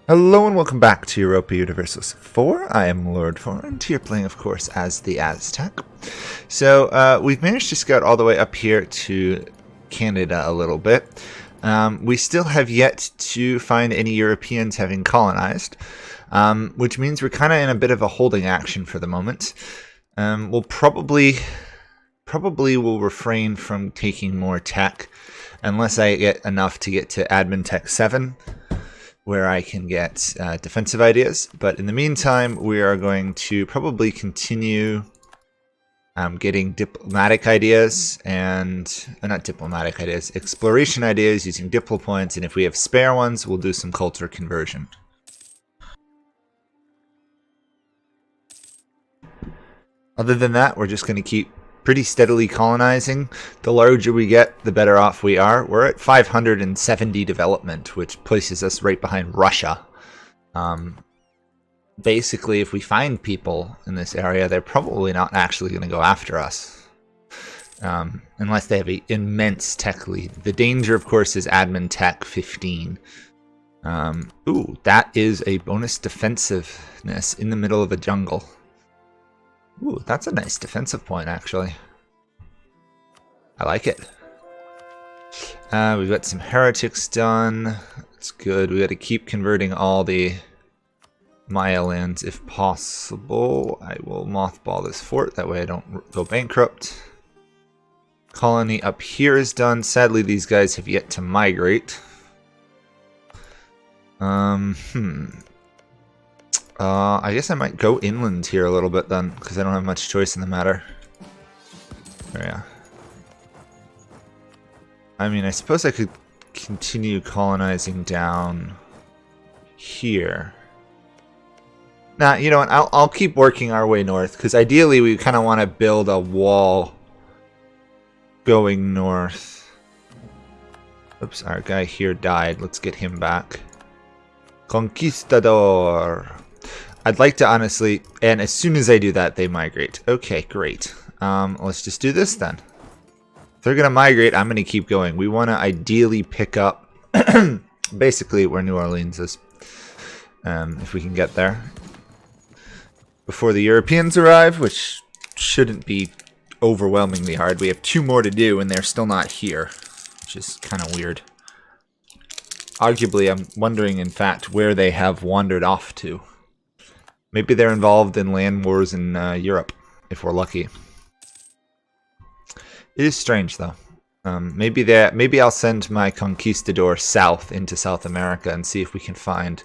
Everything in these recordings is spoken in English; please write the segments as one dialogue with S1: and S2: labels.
S1: Hello and welcome back to Europa Universalis 4. I am Lord Forwind, here playing, of course, as the Aztec. So, we've managed to scout all the way up here to Canada a little bit. We still have yet to find any Europeans having colonized, which means we're kind of in a bit of a holding action for the moment. We'll probably will refrain from taking more tech unless I get enough to get to Admin Tech 7. Where I can get defensive ideas. But in the meantime, we are going to probably continue getting diplomatic ideas and not diplomatic ideas, exploration ideas using diplo points. And if we have spare ones, we'll do some culture conversion. Other than that, we're just going to keep pretty steadily colonizing. The larger we get, the better off we are. We're at 570 development, which places us right behind Russia. Basically, if we find people in this area, they're probably not actually going to go after us. Unless they have an immense tech lead. The danger, of course, is admin tech 15. Ooh, that is a bonus defensiveness in the middle of a jungle. Ooh, that's a nice defensive point, actually. I like it. We've got some heretics done. That's good. We got to keep converting all the Maya lands if possible. I will mothball this fort. That way I don't go bankrupt. Colony up here is done. Sadly, these guys have yet to migrate. I guess I might go inland here a little bit then, because I don't have much choice in the matter. There we are. I mean, I suppose I could continue colonizing down here. Nah, you know what? I'll keep working our way north, because ideally we kind of want to build a wall going north. Oops, our guy here died. Let's get him back. Conquistador. I'd like to honestly, and as soon as I do that, they migrate. Okay, great. Let's just do this then. If they're going to migrate, I'm going to keep going. We want to ideally pick up basically where New Orleans is, if we can get there. Before the Europeans arrive, which shouldn't be overwhelmingly hard. We have 2 more to do, and they're still not here, which is kind of weird. Arguably, I'm wondering, in fact, where they have wandered off to. Maybe they're involved in land wars in Europe, if we're lucky. It is strange, though. Maybe I'll send my conquistador south into South America and see if we can find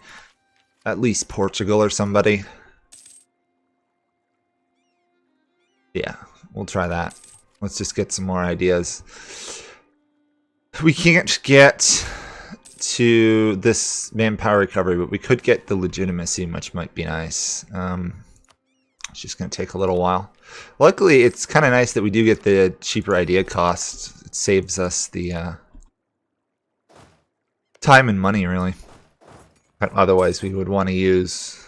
S1: at least Portugal or somebody. Yeah, we'll try that. Let's just get some more ideas. We can't get to this manpower recovery, but we could get the legitimacy, which might be nice. It's just going to take a little while. Luckily, it's kind of nice that we do get the cheaper idea cost. It saves us the time and money, really. But otherwise, we would want to use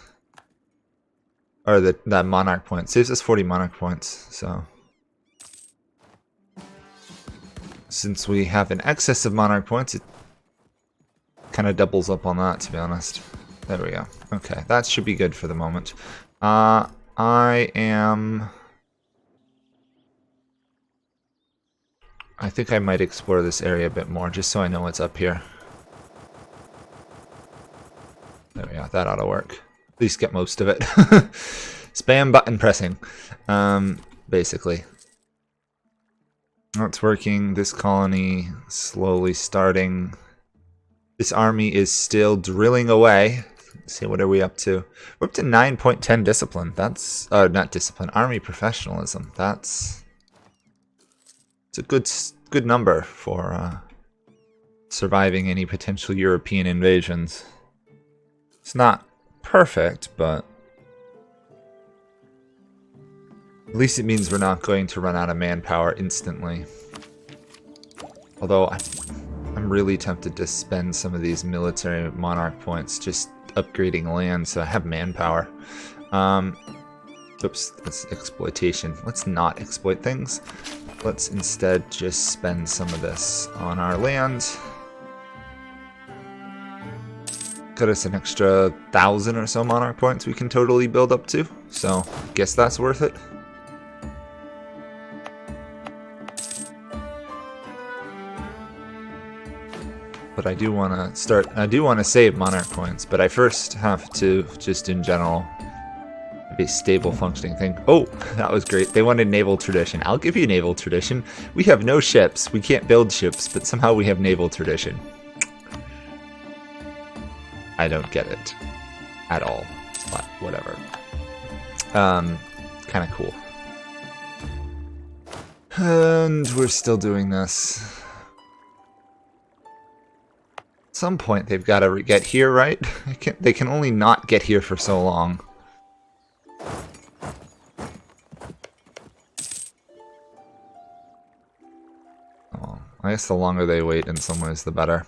S1: that monarch point. Saves us 40 monarch points. So since we have an excess of monarch points, it kind of doubles up on that, to be honest. There we go. Okay, that should be good for the moment. I think I might explore this area a bit more, just so I know what's up here. There we go. That ought to work. At least get most of it. Spam button pressing, basically. That's working. This colony slowly starting. This army is still drilling away. Let's see, what are we up to? We're up to 9.10 discipline. That's not discipline, army professionalism. It's a good number for surviving any potential European invasions. It's not perfect, but at least it means we're not going to run out of manpower instantly. Although I'm really tempted to spend some of these military monarch points just upgrading land so I have manpower. Oops, that's exploitation. Let's not exploit things. Let's instead just spend some of this on our land. got us an extra 1,000 or so monarch points we can totally build up to. So, guess that's worth it. But I do want to save monarch points, but I first have to, just in general, have a stable functioning thing. Oh, that was great. They wanted naval tradition. I'll give you naval tradition. We have no ships. We can't build ships, but somehow we have naval tradition. I don't get it at all, but whatever. Kind of cool. And we're still doing this. At some point they've got to get here, right? They can only not get here for so long. Oh, I guess the longer they wait in some ways the better.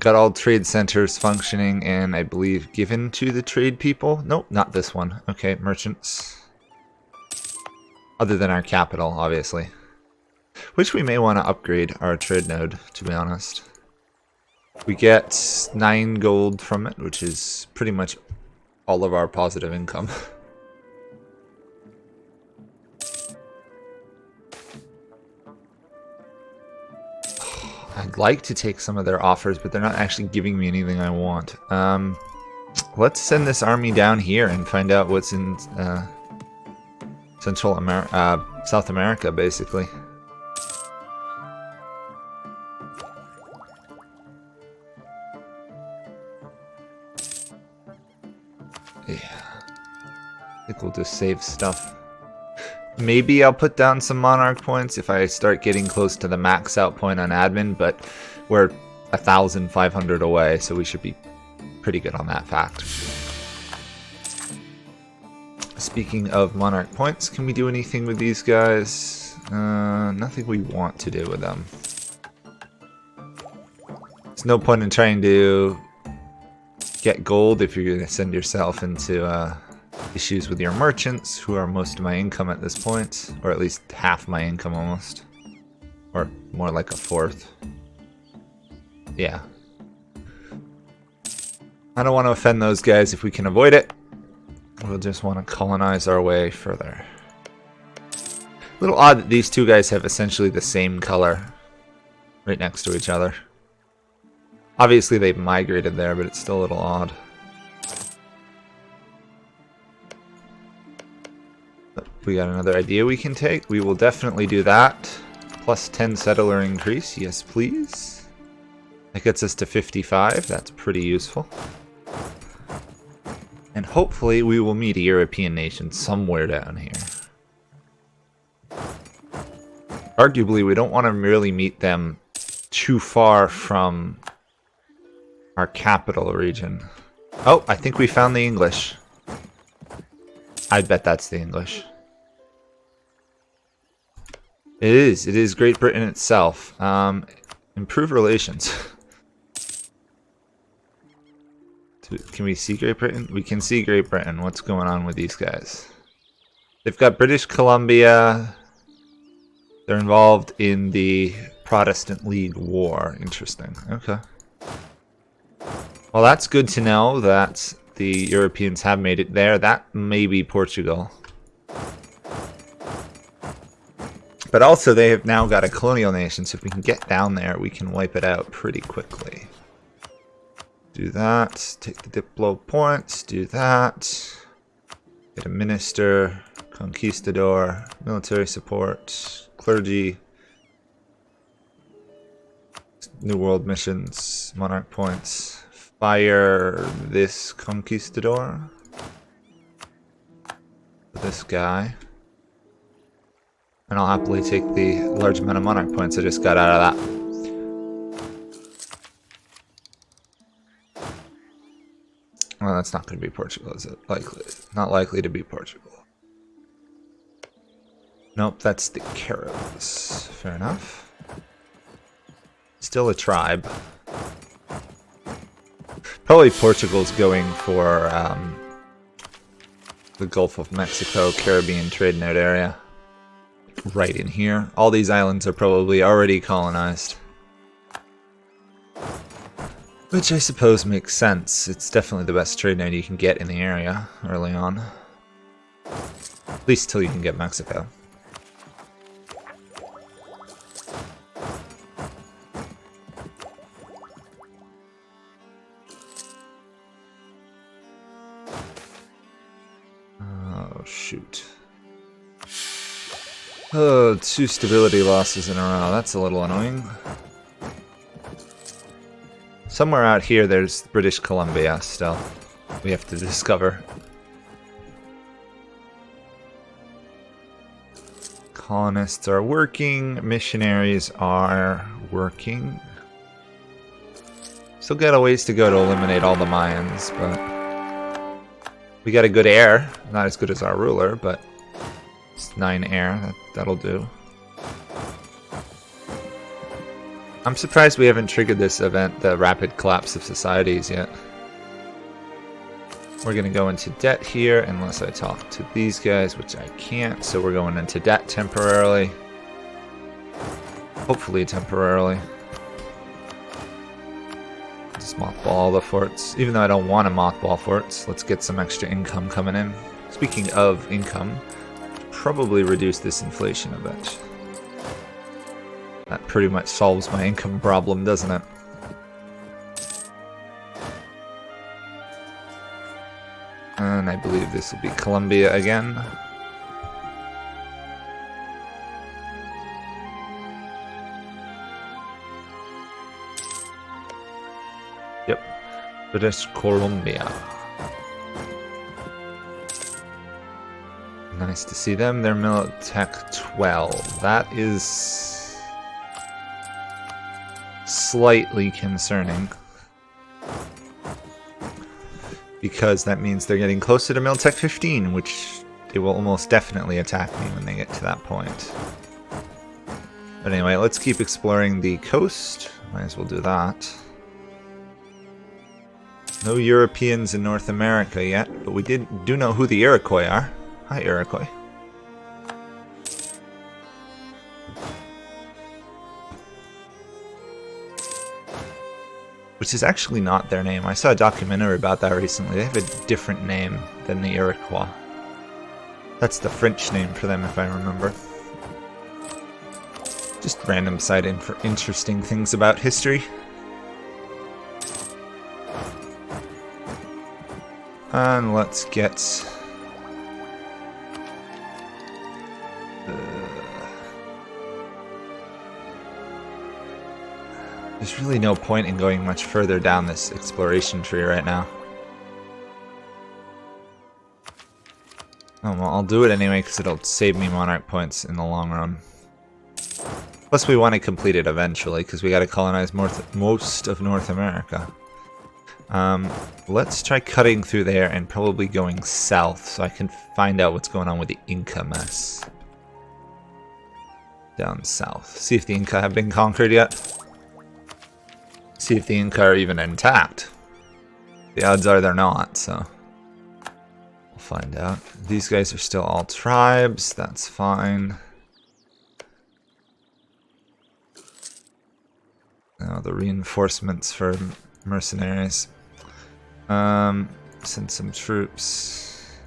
S1: Got all trade centers functioning and I believe given to the trade people. Nope, not this one. Okay, merchants. Other than our capital, obviously. Which we may want to upgrade our trade node, to be honest. We get 9 gold from it, which is pretty much all of our positive income. I'd like to take some of their offers, but they're not actually giving me anything I want. Let's send this army down here and find out what's in South America, basically. Yeah. I think we'll just save stuff. Maybe I'll put down some monarch points if I start getting close to the max out point on admin, but we're 1,500 away, so we should be pretty good on that fact. Speaking of monarch points, can we do anything with these guys? Nothing we want to do with them. There's no point in trying to get gold if you're going to send yourself into issues with your merchants, who are most of my income at this point, or at least half my income almost, or more like a fourth. Yeah. I don't want to offend those guys if we can avoid it. We'll just want to colonize our way further. A little odd that these two guys have essentially the same color right next to each other. Obviously they've migrated there, but it's still a little odd. We got another idea we can take. We will definitely do that. Plus 10 settler increase. Yes, please. That gets us to 55. That's pretty useful. And hopefully we will meet a European nation somewhere down here. Arguably, we don't want to really meet them too far from our capital region. Oh, I think we found the English. I bet that's the English. It is Great Britain itself. Improve relations. Can we see Great Britain? We can see Great Britain. What's going on with these guys? They've got British Columbia. They're involved in the Protestant League War. Interesting. Okay. Well, that's good to know that the Europeans have made it there. That may be Portugal. But also, they have now got a colonial nation, so if we can get down there, we can wipe it out pretty quickly. Do that. Take the Diplo points. Do that. Get a minister. Conquistador. Military support. Clergy. New World missions. Monarch points. Fire this Conquistador. This guy. And I'll happily take the large amount of monarch points I just got out of that. Well, that's not going to be Portugal, is it? Likely. Not likely to be Portugal. Nope, that's the Caribs. Fair enough. Still a tribe. Probably Portugal's going for the Gulf of Mexico, Caribbean trade node area. Right in here. All these islands are probably already colonized. Which I suppose makes sense. It's definitely the best trade node you can get in the area early on. At least till you can get Mexico. Oh, shoot. Oh, 2 stability losses in a row. That's a little annoying. Somewhere out here there's British Columbia still. We have to discover. Colonists are working. Missionaries are working. Still got a ways to go to eliminate all the Mayans, but we got a good heir. Not as good as our ruler, but it's 9 heir. That'll do. I'm surprised we haven't triggered this event, the rapid collapse of societies, yet. We're going to go into debt here unless I talk to these guys, which I can't, so we're going into debt temporarily. Hopefully temporarily. Just mothball all the forts. Even though I don't want to mothball forts, let's get some extra income coming in. Speaking of income, probably reduce this inflation a bit. That pretty much solves my income problem, doesn't it? And I believe this will be Colombia again. Yep, British Columbia. Nice to see them. They're Militech 12. That is slightly concerning, because that means they're getting closer to Militech 15, which they will almost definitely attack me when they get to that point. But anyway, let's keep exploring the coast. Might as well do that. No Europeans in North America yet, but we do know who the Iroquois are. Hi, Iroquois. Which is actually not their name. I saw a documentary about that recently. They have a different name than the Iroquois. That's the French name for them, if I remember. Just random side in for interesting things about history. And let's get... There's really no point in going much further down this exploration tree right now. Oh, well, I'll do it anyway because it'll save me monarch points in the long run. Plus we want to complete it eventually because we got to colonize most of North America. Let's try cutting through there and probably going south so I can find out what's going on with the Inca mess. Down south. See if the Inca have been conquered yet. See if the Inca are even intact. The odds are they're not, so we'll find out. These guys are still all tribes, that's fine. Now the reinforcements for mercenaries. Send some troops.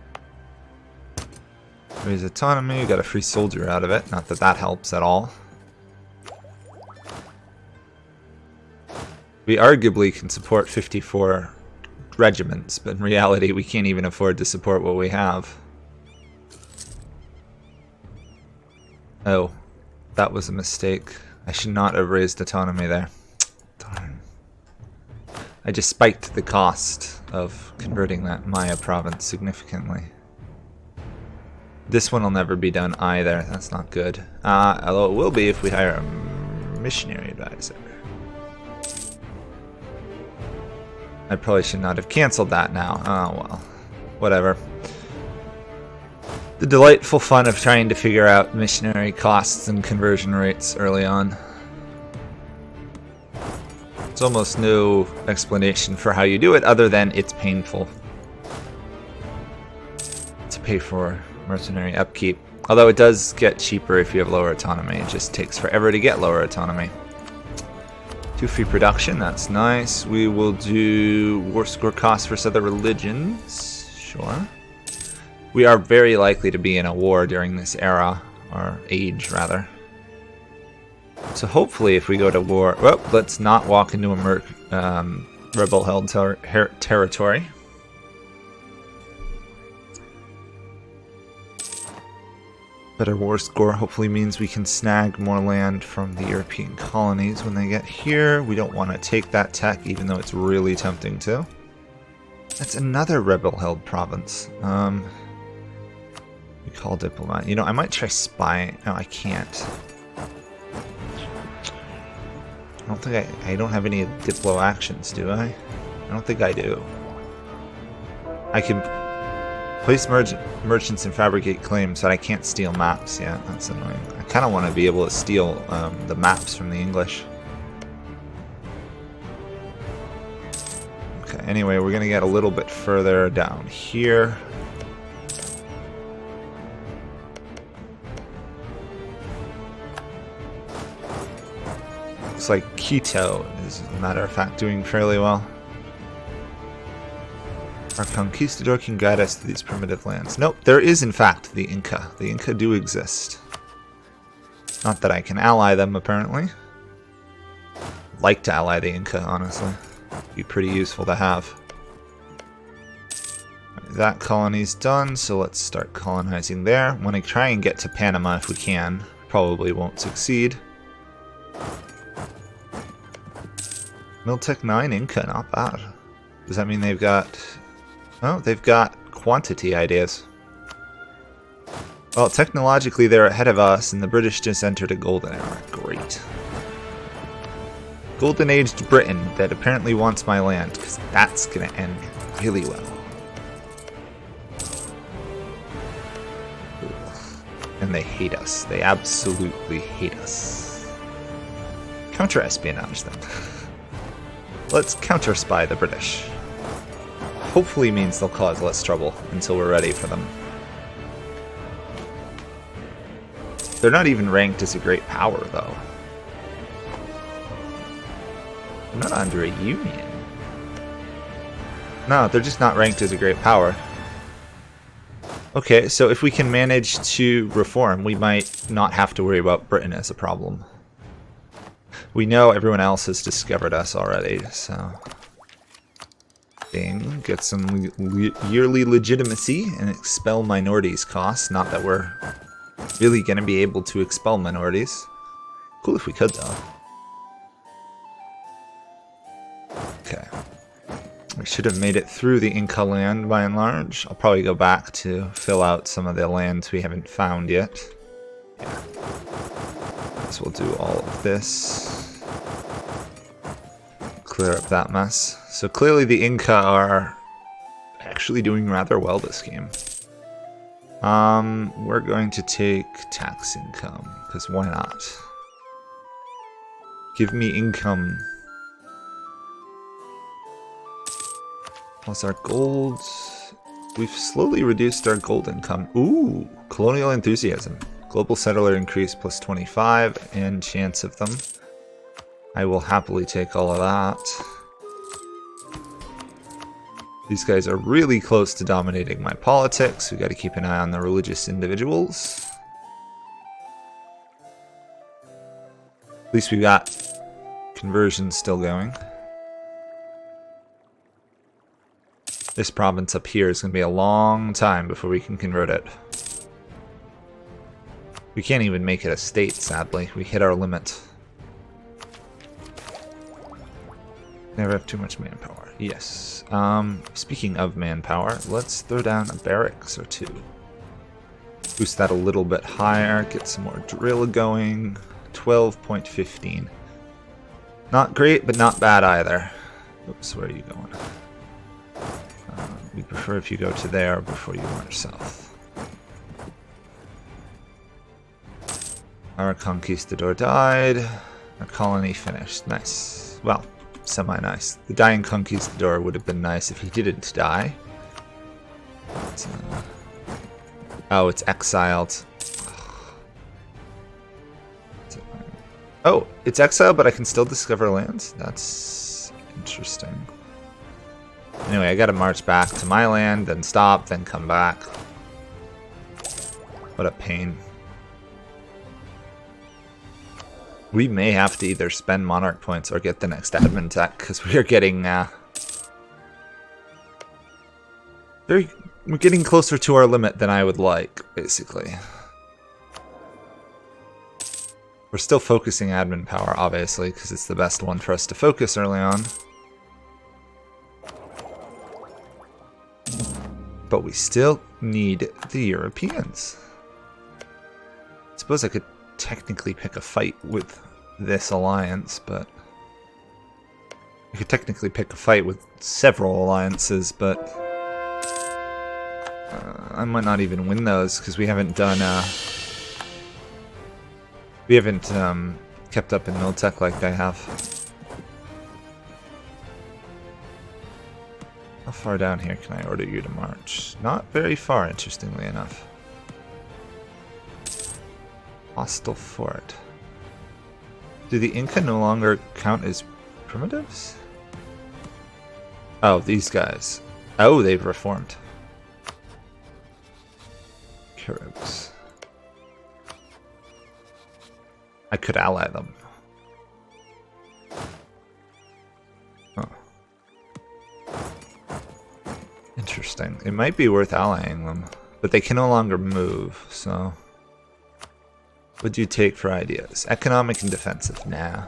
S1: Raise autonomy, got a free soldier out of it, not that that helps at all. We arguably can support 54 regiments, but in reality we can't even afford to support what we have. Oh, that was a mistake. I should not have raised autonomy there. Darn. I just spiked the cost of converting that Maya province significantly. This one will never be done either. That's not good. Although it will be if we hire a missionary advisor. I probably should not have canceled that now. Oh well. Whatever. The delightful fun of trying to figure out missionary costs and conversion rates early on. There's almost no explanation for how you do it other than it's painful to pay for mercenary upkeep. Although it does get cheaper if you have lower autonomy. It just takes forever to get lower autonomy. 2 free production, that's nice. We will do war score costs versus other religions. Sure. We are very likely to be in a war during this era, or age rather. So hopefully if we go to war... Well, let's not walk into a rebel-held territory. Better war score hopefully means we can snag more land from the European colonies when they get here. We don't want to take that tech, even though it's really tempting to. That's another rebel-held province. We call diplomat. You know, I might try spy. No, I can't. I don't think I don't have any diplo actions, do I? I don't think I do. I can place merchants and fabricate claims, but I can't steal maps yet. That's annoying. I kind of want to be able to steal the maps from the English. Okay, anyway, we're going to get a little bit further down here. Looks like Quito is, as a matter of fact, doing fairly well. Our conquistador can guide us to these primitive lands. Nope, there is in fact the Inca. The Inca do exist. Not that I can ally them, apparently. Like to ally the Inca, honestly. Be pretty useful to have. That colony's done, so let's start colonizing there. Want to try and get to Panama if we can. Probably won't succeed. Miltech 9 Inca, not bad. Does that mean they've got... Oh, they've got quantity ideas. Well, technologically they're ahead of us, and the British just entered a golden era. Great. Golden aged Britain that apparently wants my land, because that's going to end really well. And they hate us. They absolutely hate us. Counter-espionage them. Let's counter-spy the British. Hopefully means they'll cause less trouble until we're ready for them. They're not even ranked as a great power, though. They're not under a union. No, they're just not ranked as a great power. Okay, so if we can manage to reform, we might not have to worry about Britain as a problem. We know everyone else has discovered us already, so... Bing, get some yearly legitimacy and expel minorities costs. Not that we're really going to be able to expel minorities. Cool if we could, though. Okay. We should have made it through the Inca land by and large. I'll probably go back to fill out some of the lands we haven't found yet. Yeah. So we'll do all of this. Clear up that mess. So clearly the Inca are actually doing rather well this game. We're going to take tax income, because why not? Give me income. Plus our gold. We've slowly reduced our gold income. Ooh, colonial enthusiasm. Global settler increase plus 25 and chance of them. I will happily take all of that. These guys are really close to dominating my politics. We got to keep an eye on the religious individuals. At least we got conversions still going. This province up here is going to be a long time before we can convert it. We can't even make it a state, sadly. We hit our limit. Never have too much manpower. Yes. Speaking of manpower, let's throw down a barracks or two. Boost that a little bit higher. Get some more drill going. 12.15. Not great, but not bad either. Oops, where are you going? We prefer if you go to there before you march south. Our conquistador died. Our colony finished. Nice. Well, semi-nice. The dying conquistador would have been nice if he didn't die. But, oh, it's exiled. Oh, it's exiled, but I can still discover lands? That's interesting. Anyway, I gotta march back to my land, then stop, then come back. What a pain. We may have to either spend Monarch points or get the next admin tech, because we are getting... we're getting closer to our limit than I would like, basically. We're still focusing admin power, obviously, because it's the best one for us to focus early on. But we still need the Europeans. I suppose I could technically pick a fight with this alliance, but... I could technically pick a fight with several alliances, but... I might not even win those, because we haven't done... we haven't kept up in Miltech like they have. How far down here can I order you to march? Not very far, interestingly enough. Hostile fort. Do the Inca no longer count as primitives? Oh, these guys. Oh, they've reformed. Caribs. I could ally them. Oh. Interesting. It might be worth allying them, but they can no longer move, so... What do you take for ideas? Economic and defensive? Nah.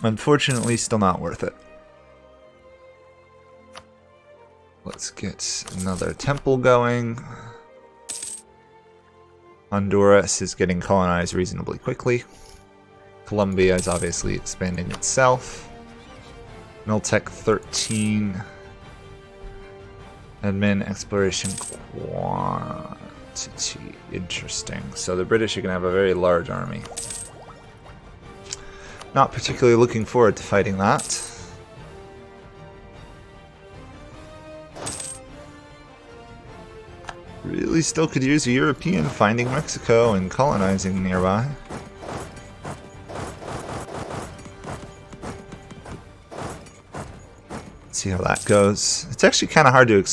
S1: Unfortunately, still not worth it. Let's get another temple going. Honduras is getting colonized reasonably quickly. Colombia is obviously expanding itself. Miltech 13. Admin exploration quantity. Interesting. So the British are going to have a very large army. Not particularly looking forward to fighting that. Really still could use a European finding Mexico and colonizing nearby. Let's see how that goes. It's actually kind of hard to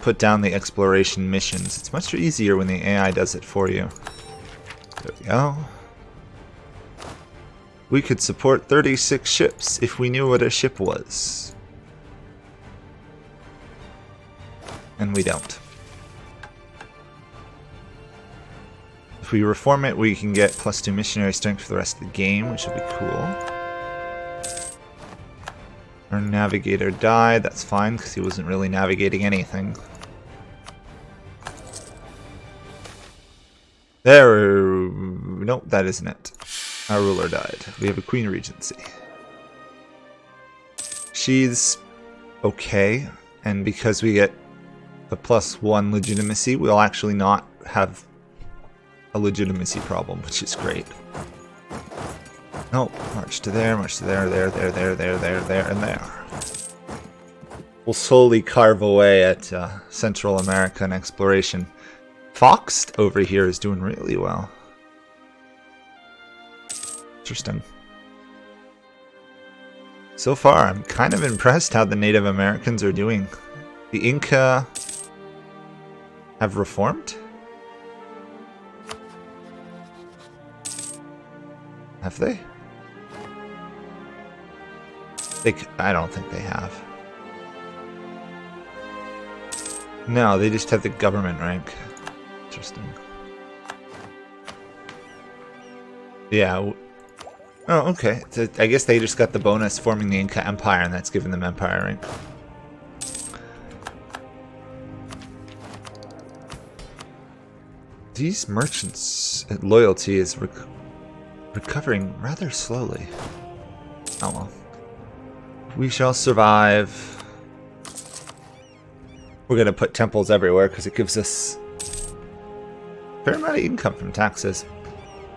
S1: put down the exploration missions. It's much easier when the AI does it for you. There we go. We could support 36 ships if we knew what a ship was. And we don't. If we reform it, we can get +2 missionary strength for the rest of the game, which would be cool. Our navigator died, that's fine, because he wasn't really navigating anything. There... Nope, that isn't it. Our ruler died. We have a Queen Regency. She's okay, and because we get the +1 legitimacy, we'll actually not have a legitimacy problem, which is great. Nope, march to there, there, and there. We'll slowly carve away at Central America and exploration. Foxed over here is doing really well. Interesting. So far, I'm kind of impressed how the Native Americans are doing. The Inca have reformed? Have they? I don't think they have. No, they just have the government rank. Interesting. Yeah. Oh, okay. So I guess they just got the bonus forming the Inca Empire, and that's given them Empire rank. These merchants' loyalty is recovering rather slowly. Oh well. We shall survive. We're going to put temples everywhere because it gives us a fair amount of income from taxes.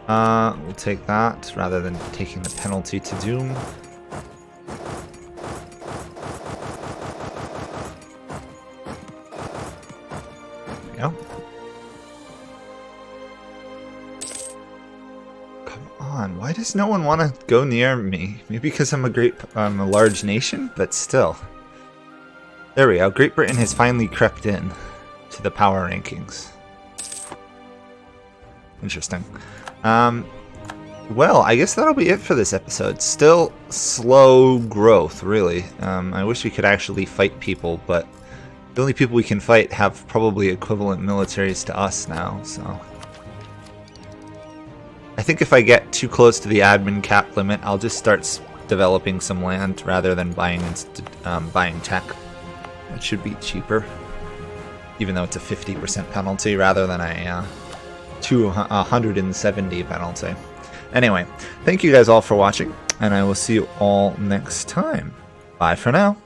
S1: We'll take that rather than taking the penalty to doom. There we go. does no one want to go near me? Maybe because I'm a large nation, but still. There we go. Great Britain has finally crept in to the power rankings. Interesting. Well, I guess that'll be it for this episode. Still slow growth, really. I wish we could actually fight people, but the only people we can fight have probably equivalent militaries to us now, so... I think if I get too close to the admin cap limit, I'll just start developing some land rather than buying tech. That should be cheaper, even though it's a 50% penalty rather than a 170 penalty. Anyway, thank you guys all for watching, and I will see you all next time. Bye for now.